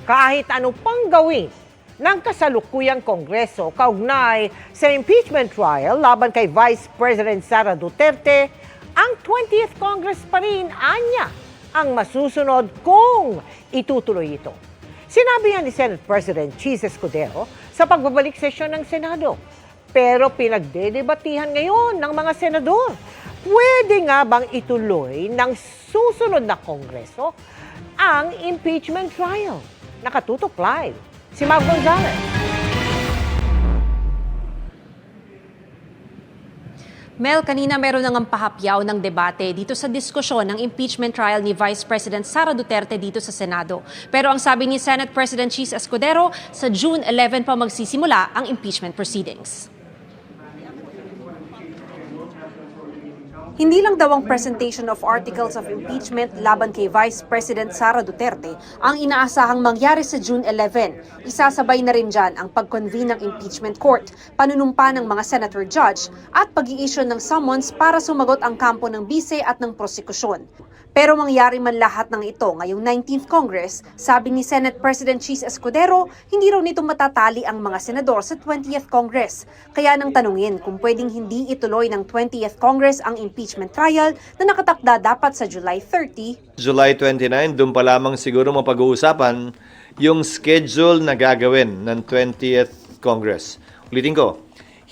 Kahit ano pang gawin ng kasalukuyang Kongreso kaugnay sa impeachment trial laban kay Vice President Sara Duterte, ang 20th Congress pa rin anya ang masusunod kung itutuloy ito. Sinabi yan ni Senate President Chis Escudero sa pagbabalik sesyon ng Senado. Pero pinagdedebatihan ngayon ng mga senador. Pwede nga bang ituloy ng susunod na Kongreso ang impeachment trial? Nakatutok live si Mav Gonzalez. Mel, kanina meron nang pahapyaw ng debate dito sa diskusyon ng impeachment trial ni Vice President Sara Duterte dito sa Senado. Pero ang sabi ni Senate President Chis Escudero, sa June 11 pa magsisimula ang impeachment proceedings. Hindi lang daw ang presentation of articles of impeachment laban kay Vice President Sara Duterte ang inaasahang mangyari sa June 11. Isasabay na rin dyan ang pag-convene ng impeachment court, panunumpa ng mga senator judge at pag-i-issue ng summons para sumagot ang kampo ng bise at ng prosekusyon. Pero mangyari man lahat ng ito ngayong 19th Congress, sabi ni Senate President Chis Escudero, hindi raw nito matatali ang mga senador sa 20th Congress. Kaya nang tanungin kung pwedeng hindi ituloy ng 20th Congress ang impeachment trial na nakatakda dapat sa July 30. July 29, doon pa lamang siguro mapag-uusapan yung schedule na gagawin ng 20th Congress. Ulitin ko,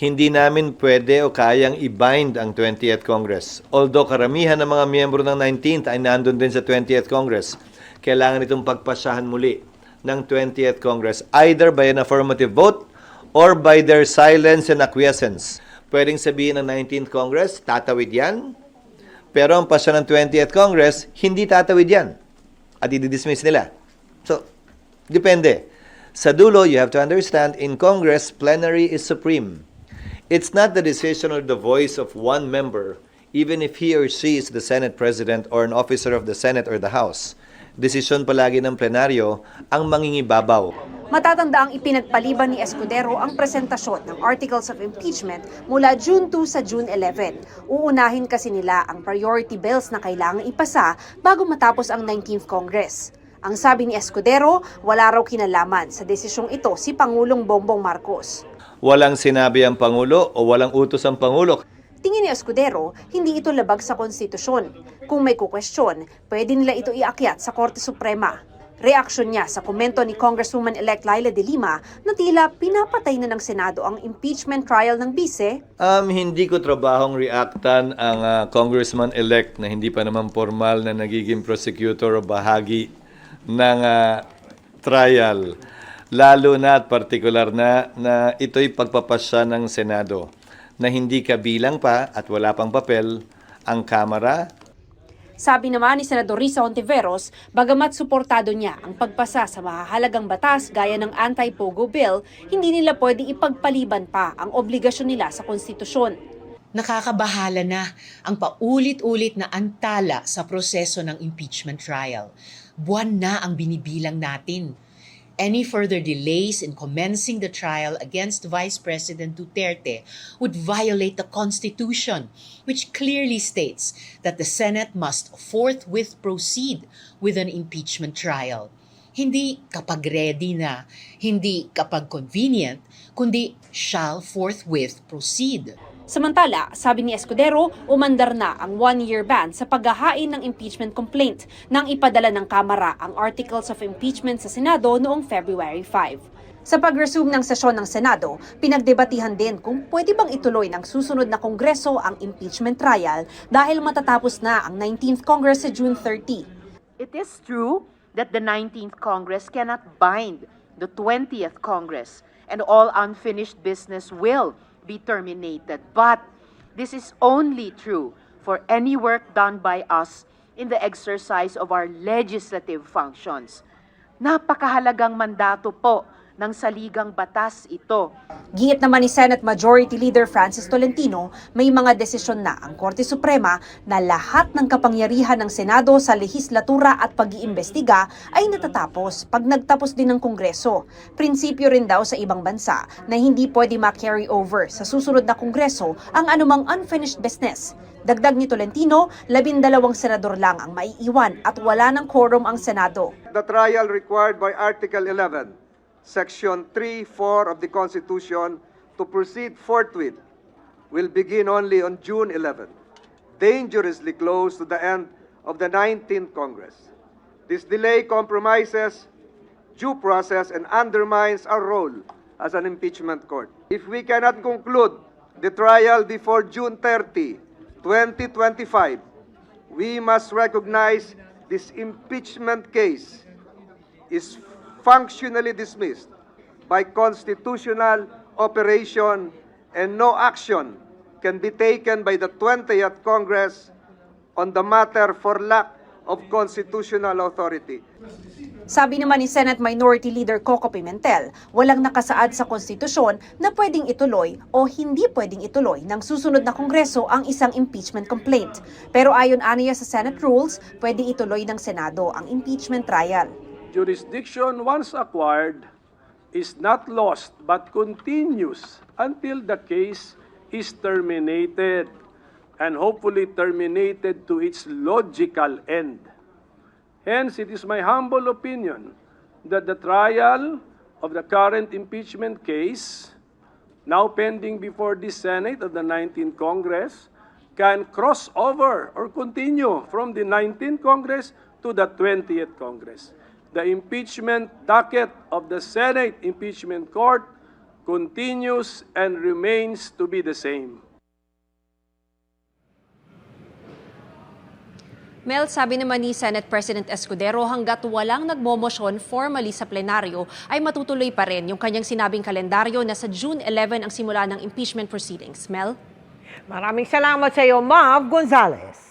hindi namin pwede o kayang i-bind ang 20th Congress. Although karamihan ng mga miyembro ng 19th ay nandun din sa 20th Congress, kailangan itong pagpasyahan muli ng 20th Congress either by an affirmative vote or by their silence and acquiescence. Pwedeng sabihin ng 19th Congress, tatawid yan, pero ang pasya ng 20th Congress, hindi tatawid yan at i-dismiss nila. So, depende. Sa dulo, you have to understand, in Congress, plenary is supreme. It's not the decision or the voice of one member, even if he or she is the Senate President or an officer of the Senate or the House. Desisyon palagi ng plenaryo ang mangingibabaw. Matatanda ang ipinagpaliban ni Escudero ang presentasyon ng articles of impeachment mula June 2 sa June 11. Uunahin kasi nila ang priority bills na kailangang ipasa bago matapos ang 19th Congress. Ang sabi ni Escudero, wala raw kinalaman sa desisyong ito si Pangulong Bongbong Marcos. Walang sinabi ang Pangulo o walang utos ang Pangulo. Tingin ni Escudero, hindi ito labag sa konstitusyon. Kung may kukwestiyon, pwede nila ito iakyat sa Korte Suprema. Reaksyon niya sa komento ni Congresswoman-elect Laila de Lima na tila pinapatay na ng Senado ang impeachment trial ng bise. Hindi ko trabahong reactan ang congressman-elect na hindi pa naman formal na nagiging prosecutor o bahagi ng trial. Lalo na at partikular na ito'y pagpapasya ng Senado na hindi kabilang pa at wala pang papel ang Kamara. Sabi naman ni Senador Risa Hontiveros, bagamat suportado niya ang pagpasa sa mahahalagang batas gaya ng anti-pogo bill, hindi nila pwede ipagpaliban pa ang obligasyon nila sa konstitusyon. Nakakabahala na ang paulit-ulit na antala sa proseso ng impeachment trial. Buwan na ang binibilang natin. Any further delays in commencing the trial against Vice President Duterte would violate the Constitution, which clearly states that the Senate must forthwith proceed with an impeachment trial. Hindi kapag ready na, hindi kapag convenient, kundi shall forthwith proceed. Samantala, sabi ni Escudero, umandar na ang one-year ban sa paghahain ng impeachment complaint nang ipadala ng Kamara ang articles of impeachment sa Senado noong February 5. Sa pag-resume ng sesyon ng Senado, pinagdebatihan din kung pwede bang ituloy ng susunod na Kongreso ang impeachment trial dahil matatapos na ang 19th Congress sa June 30. It is true that the 19th Congress cannot bind the 20th Congress and all unfinished business will be terminated. But this is only true for any work done by us in the exercise of our legislative functions. Napakahalagang mandato po ng saligang batas ito. Giit naman ni Senate Majority Leader Francis Tolentino, may mga desisyon na ang Korte Suprema na lahat ng kapangyarihan ng Senado sa lehislatura at pag-iimbestiga ay natatapos pag nagtapos din ng Kongreso. Prinsipyo rin daw sa ibang bansa na hindi pwede ma-carry over sa susunod na Kongreso ang anumang unfinished business. Dagdag ni Tolentino, 12 senador lang ang maiiwan at wala ng quorum ang Senado. The trial required by Article 11, Section 3, 4 of the Constitution to proceed forthwith will begin only on June 11, dangerously close to the end of the 19th Congress. This delay compromises due process and undermines our role as an impeachment court. If we cannot conclude the trial before June 30, 2025, we must recognize this impeachment case is functionally dismissed by constitutional operation and no action can be taken by the 20th Congress on the matter for lack of constitutional authority. Sabi naman ni Senate Minority Leader Coco Pimentel, walang nakasaad sa konstitusyon na pwedeng ituloy o hindi pwedeng ituloy ng susunod na Kongreso ang isang impeachment complaint. Pero ayon aniya sa Senate rules, pwede ituloy ng Senado ang impeachment trial. Jurisdiction once acquired is not lost but continues until the case is terminated and hopefully terminated to its logical end. Hence, it is my humble opinion that the trial of the current impeachment case, now pending before the Senate of the 19th Congress, can cross over or continue from the 19th Congress to the 20th Congress. The impeachment docket of the Senate Impeachment Court continues and remains to be the same. Mel, sabi naman ni Senate President Escudero, hanggat walang nagmomosyon formally sa plenaryo, ay matutuloy pa rin yung kanyang sinabing kalendaryo na sa June 11 ang simula ng impeachment proceedings. Mel? Maraming salamat sa iyo, Mav Gonzalez.